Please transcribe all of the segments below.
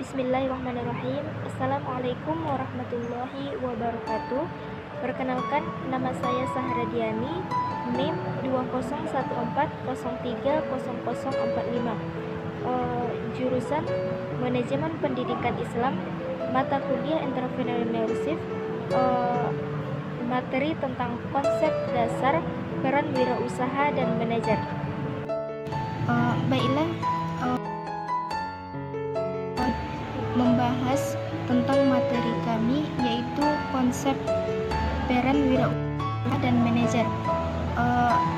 Bismillahirrahmanirrahim. Assalamualaikum warahmatullahi wabarakatuh. Perkenalkan, nama saya Sahradiani, NIM 2014030045. Jurusan Manajemen Pendidikan Islam, mata kuliah Entrepreneurship, materi tentang konsep dasar peran wirausaha dan manajer. Baiklah, membahas tentang materi kami, yaitu konsep peran wirausaha dan manajer.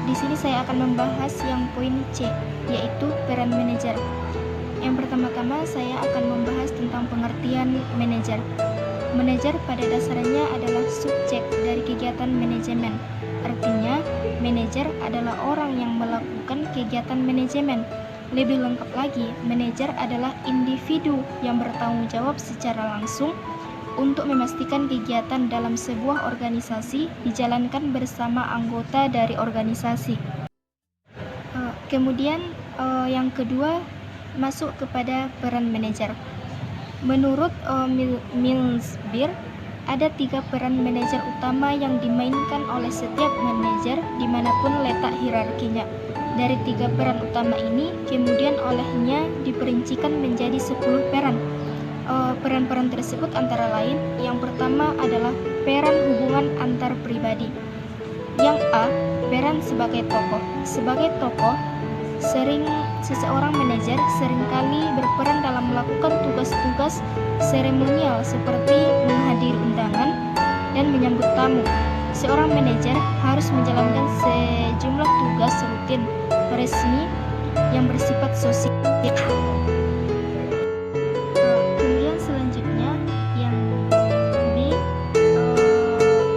Di sini saya akan membahas yang poin C, yaitu peran manajer. Yang pertama-tama saya akan membahas tentang pengertian manajer. Manajer pada dasarnya adalah subjek dari kegiatan manajemen. Artinya, manajer adalah orang yang melakukan kegiatan manajemen. Lebih lengkap lagi, manajer adalah individu yang bertanggung jawab secara langsung untuk memastikan kegiatan dalam sebuah organisasi dijalankan bersama anggota dari organisasi. Kemudian yang kedua, masuk kepada peran manajer. Menurut Mills Beer, ada 3 peran manajer utama yang dimainkan oleh setiap manajer dimanapun letak hierarkinya. Dari 3 peran utama ini, kemudian olehnya diperincikan menjadi 10 peran. Peran-peran tersebut antara lain, yang pertama adalah peran hubungan antar pribadi. Yang A, peran sebagai tokoh. Sebagai tokoh, seseorang manajer seringkali berperan dalam melakukan tugas-tugas seremonial seperti menghadiri undangan dan menyambut tamu. Seorang manajer harus menjalankan sejumlah tugas rutin resmi yang bersifat sosial. Kemudian selanjutnya yang B,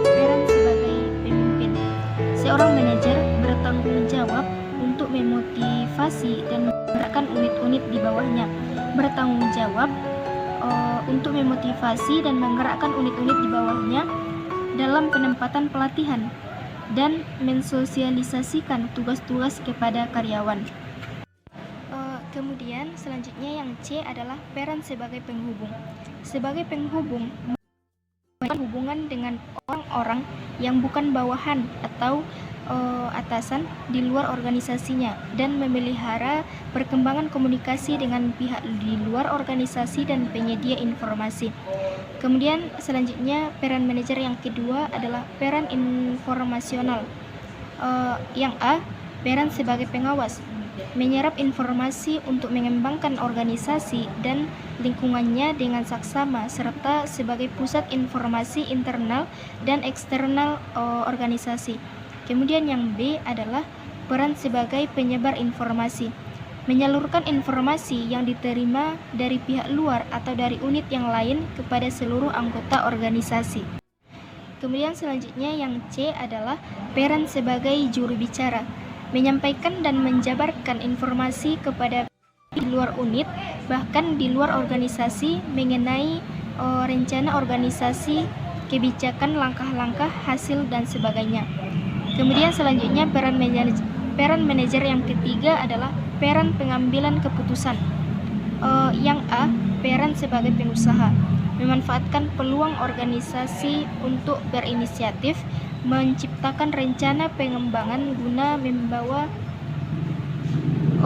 peran sebagai pemimpin. Seorang manajer bertanggung jawab untuk memotivasi dan menggerakkan unit-unit di bawahnya. Bertanggung jawab untuk memotivasi dan menggerakkan unit-unit di bawahnya dalam penempatan pelatihan dan mensosialisasikan tugas-tugas kepada karyawan. Kemudian selanjutnya yang C adalah peran sebagai penghubung. Sebagai penghubung, hubungan dengan orang-orang yang bukan bawahan atau atasan di luar organisasinya dan memelihara perkembangan komunikasi dengan pihak di luar organisasi dan penyedia informasi. Kemudian selanjutnya peran manajer yang kedua adalah peran informasional. Yang A, peran sebagai pengawas, menyerap informasi untuk mengembangkan organisasi dan lingkungannya dengan saksama, serta sebagai pusat informasi internal dan eksternal organisasi. Kemudian yang B adalah peran sebagai penyebar informasi, menyalurkan informasi yang diterima dari pihak luar atau dari unit yang lain kepada seluruh anggota organisasi. Kemudian selanjutnya yang C adalah peran sebagai juru bicara, menyampaikan dan menjabarkan informasi kepada di luar unit, bahkan di luar organisasi mengenai rencana organisasi, kebijakan, langkah-langkah, hasil, dan sebagainya. Kemudian selanjutnya peran manajer yang ketiga adalah peran pengambilan keputusan. Yang A, peran sebagai pengusaha, memanfaatkan peluang organisasi untuk berinisiatif, menciptakan rencana pengembangan guna membawa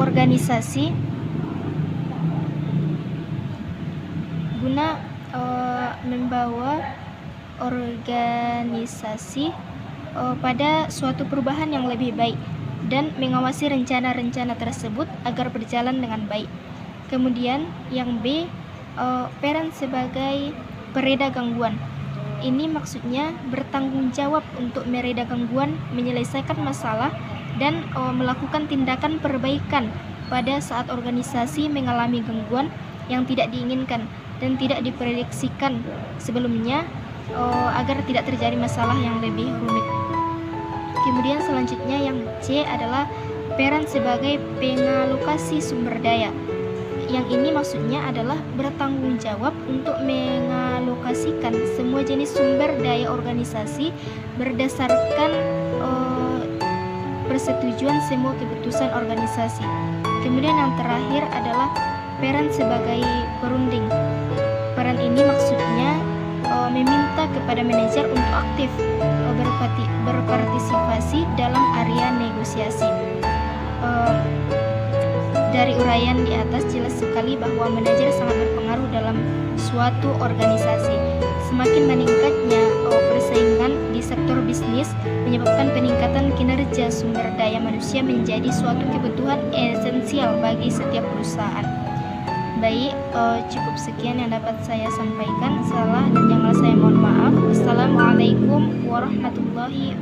organisasi pada suatu perubahan yang lebih baik dan mengawasi rencana-rencana tersebut agar berjalan dengan baik. Kemudian yang B, peran sebagai pereda gangguan. Ini maksudnya bertanggung jawab untuk mereda gangguan, menyelesaikan masalah, dan melakukan tindakan perbaikan pada saat organisasi mengalami gangguan yang tidak diinginkan dan tidak diprediksikan sebelumnya, agar tidak terjadi masalah yang lebih rumit. Kemudian selanjutnya yang C adalah peran sebagai pengalokasi sumber daya. Yang ini maksudnya adalah bertanggung jawab untuk mengalokasikan semua jenis sumber daya organisasi berdasarkan persetujuan semua keputusan organisasi. Kemudian yang terakhir adalah peran sebagai perunding. meminta kepada manajer untuk aktif berpartisipasi dalam area negosiasi. Dari uraian di atas jelas sekali bahwa manajer sangat berpengaruh dalam suatu organisasi. Semakin meningkatnya persaingan di sektor bisnis menyebabkan peningkatan kinerja sumber daya manusia menjadi suatu kebutuhan esensial bagi setiap perusahaan. Baik, cukup sekian yang dapat saya sampaikan. Salah dan yang saya mohon maaf. Wassalamualaikum warahmatullahi wabarakatuh.